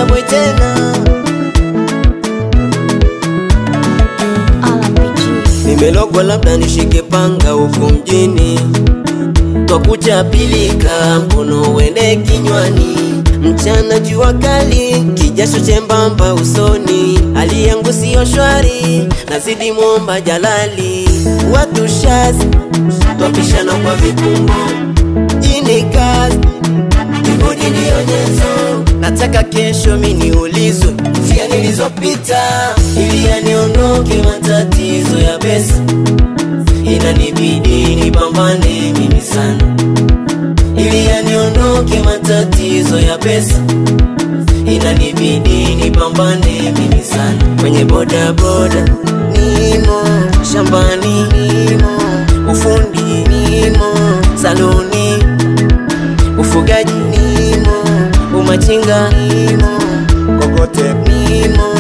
Nakuita boy tena. Nimelogwa labda nishike panga huku mjini, twakucha pilika mkono uende kinywani. Mchana jua kali, kijasho chembamba usoni. Hali yangu siyo shwari, nazidi muomba Jalali. Watu shazi, twapishana kwa vikumbo. Ini kazi, juhudi nionyezo. Nataka kesho mini ulizwe njia nilizopita, ili yaniondoke matatizo ya pesa. Inanibidi nipambane mimi sana, ili yaniondoke matatizo ya pesa. Inanibidi nipambane mimi sana. Kwenye boda boda nimo, shambani nimo, ufundi nimo, saloni, ufugaji nimo, umachinga nimo, kokote nimo,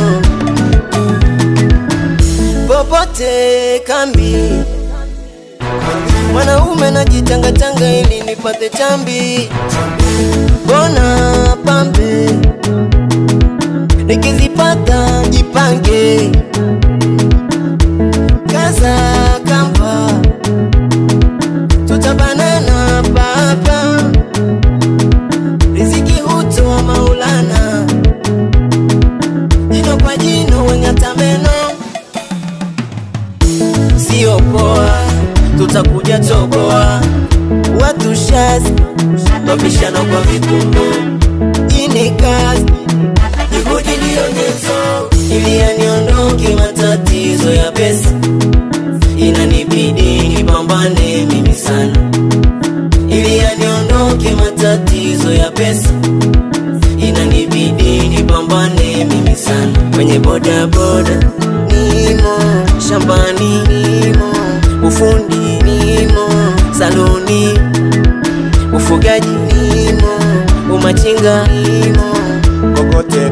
popote kambi. Mwanaume najitanga tanga ili nipate chambi. Bona pambe, nikizipata jipange. Kaza kamba, tutabanana baba. Riziki hutoa Maulana, jino kwa jino wengata meno. Sio poa, tutakuja toboa. Watu shazi, twapishana kwa vikumbo. Ini kazi, juhudi nionyezo, ili yaniondoke matatizo ya pesa. Inanibidi nipambane mimi sana, ili yaniondoke matatizo ya pesa. Inanibidi nipambane mimi sana. Kwenye boda boda nimo, shambani nimo, ufundi nimo, saloni, ufugaji nimo, umachinga nimo, kokote